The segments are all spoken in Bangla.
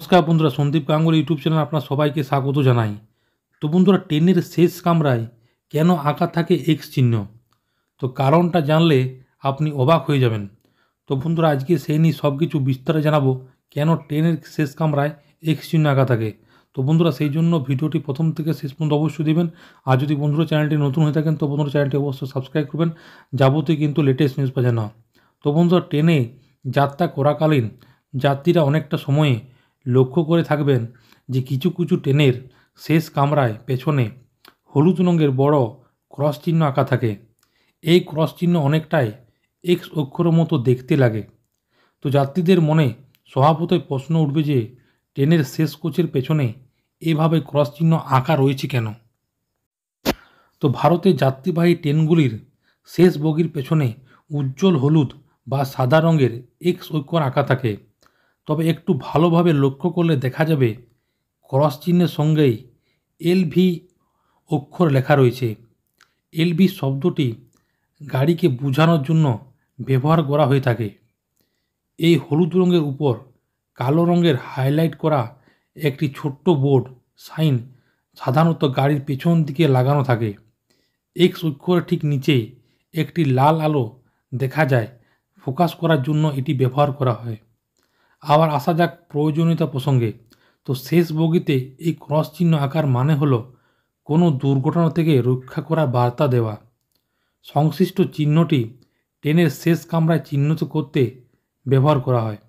নমস্কার বন্ধুরা, সন্দীপ গাঙ্গুলি ইউটিউব চ্যানেল আপনার সবাইকে স্বাগত জানাই। তো বন্ধুরা, ট্রেনের শেষ কামরায় কেন আঁকা থাকে এক্স চিহ্ন? তো কারণটা জানলে আপনি অবাক হয়ে যাবেন। তো বন্ধুরা, আজকে সেই নিয়ে সব কিছু বিস্তারে জানাবো, কেন ট্রেনের শেষ কামরায় এক্স চিহ্ন আঁকা থাকে। তো বন্ধুরা, সেই জন্য ভিডিওটি প্রথম থেকে শেষ পর্যন্ত অবশ্যই দেবেন। আর যদি বন্ধুরা চ্যানেলটি নতুন হয়ে থাকেন তো বন্ধুরা চ্যানেলটি অবশ্যই সাবস্ক্রাইব করবেন, যাবতীয় কিন্তু লেটেস্ট নিউজ পাওয়া না। তো বন্ধুরা, ট্রেনে যাত্রা করাকালীন যাত্রীরা অনেকটা সময়ে লক্ষ্য করে থাকবেন যে কিছু কিছু ট্রেনের শেষ কামরায় পেছনে হলুদ রঙের বড় ক্রস চিহ্ন আঁকা থাকে। এই ক্রস চিহ্ন অনেকটাই এক্স অক্ষরের মতো দেখতে লাগে। তো যাত্রীদের মনে স্বভাবতই প্রশ্ন উঠবে যে ট্রেনের শেষ কোচের পেছনে এভাবে ক্রস চিহ্ন আঁকা রয়েছে কেন? তো ভারতের যাত্রীবাহী ট্রেনগুলির শেষ বগির পেছনে উজ্জ্বল হলুদ বা সাদা রঙের এক্স অক্ষর আঁকা থাকে। তবে একটু ভালোভাবে লক্ষ্য করলে দেখা যাবে ক্রস চিহ্নের সঙ্গেই এলভি অক্ষর লেখা রয়েছে। এলভি শব্দটি গাড়িকে বোঝানোর জন্য ব্যবহার করা হয়ে থাকে। এই হলুদ রঙের উপর কালো রঙের হাইলাইট করা একটি ছোট্ট বোর্ড সাইন সাধারণত গাড়ির পেছন দিকে লাগানো থাকে। এক্স অক্ষরের ঠিক নিচে একটি লাল আলো দেখা যায়, ফোকাস করার জন্য এটি ব্যবহার করা হয়। আবার আসা যাক প্রয়োজনীয়তা প্রসঙ্গে। তো শেষ বগিতে এই ক্রস চিহ্ন আঁকার মানে হলো কোনো দুর্ঘটনা থেকে রক্ষা করার বার্তা দেওয়া। সংশ্লিষ্ট চিহ্নটি ট্রেনের শেষ কামরায় চিহ্নিত করতে ব্যবহার করা হয়।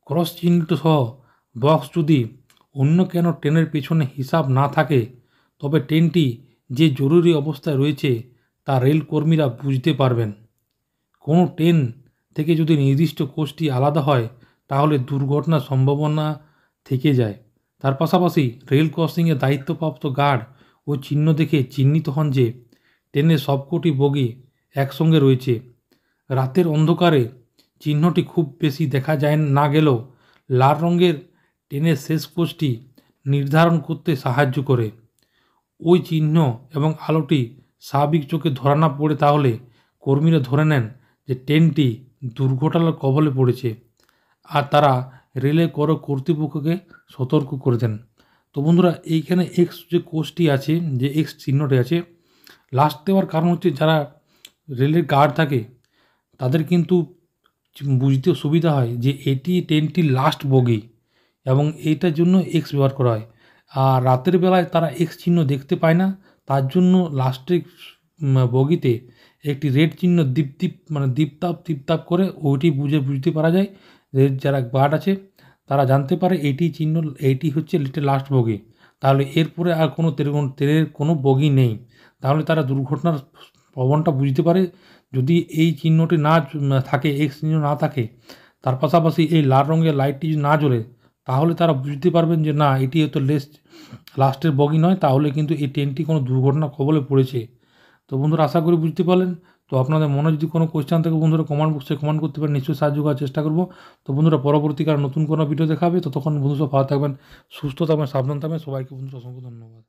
ক্রস চিহ্নিত সহ বক্স যদি অন্য কেন ট্রেনের পেছনে হিসাব না থাকে, তবে ট্রেনটি যে জরুরি অবস্থায় রয়েছে তা রেলকর্মীরা বুঝতে পারবেন। কোনো ট্রেন থেকে যদি নির্দিষ্ট কোচটি আলাদা হয় তাহলে দুর্ঘটনার সম্ভাবনা থেকে যায়। তার পাশাপাশি রেল ক্রসিংয়ে দায়িত্বপ্রাপ্ত গার্ড ও চিহ্ন দেখে চিহ্নিত হন যে ট্রেনের সবকটি বগি একসঙ্গে রয়েছে। রাতের অন্ধকারে চিহ্নটি খুব বেশি দেখা যায় না গেলেও লাল রঙের ট্রেনের শেষ কোচটি নির্ধারণ করতে সাহায্য করে। ওই চিহ্ন এবং আলোটি স্বাভাবিক চোখে ধরা না পড়ে তাহলে কর্মীরা ধরে নেন যে ট্রেনটি দুর্ঘটনার কবলে পড়েছে, আর তারা রেলে কর্তৃপক্ষকে সতর্ক করে দেন। তো বন্ধুরা, এইখানে এক্স যে কোচটি আছে, যে এক্স চিহ্নটি আছে, লাস্ট দেওয়ার কারণ হচ্ছে যারা রেলের গার্ড থাকে তাদের কিন্তু বুঝতে সুবিধা হয় যে এটি ট্রেনটির লাস্ট বগি এবং এইটার জন্য এক্স ব্যবহার করা হয়। আর রাতের বেলায় তারা এক্স চিহ্ন দেখতে পায় না, তার জন্য লাস্টের বগিতে একটি রেড চিহ্ন দীপতাপ করে ওইটি বুঝতে পারা যায়। যারা গার্ড আছে তারা জানতে পারে এইটি চিহ্ন, এইটি হচ্ছে লাস্ট বগি। তাহলে এরপরে আর কোনো ট্রেনের কোনো বগি নেই। তাহলে তারা দুর্ঘটনার প্রবণটা বুঝতে পারে। যদি এই চিহ্নটি না থাকে, এক্স চিহ্ন না থাকে, তার পাশাপাশি এই লাল রঙের লাইটটি যদি না জ্বলে, তাহলে তারা বুঝতে পারবেন যে না, এটি হয়তো লাস্টের বগি নয়, তাহলে কিন্তু এই ট্রেনটি কোনো দুর্ঘটনার কবলে পড়েছে। তো বন্ধুরা, আশা করি বুঝতে পারলেন। তো আপনাদের মনে যদি কোনো কোয়েশ্চেন থাকে বন্ধুরা কমেন্ট বক্সে কমেন্ট করতে পারেন, নিশ্চয়ই সাহায্য করার চেষ্টা করব। তো বন্ধুরা, পরবর্তীকালে নতুন কোনো ভিডিও দেখাবে, ততক্ষণ বন্ধু সব ভালো থাকবেন, সুস্থ থাকবেন, সাবধান থাকবেন। সবাইকে বন্ধুরা অসংখ্য ধন্যবাদ।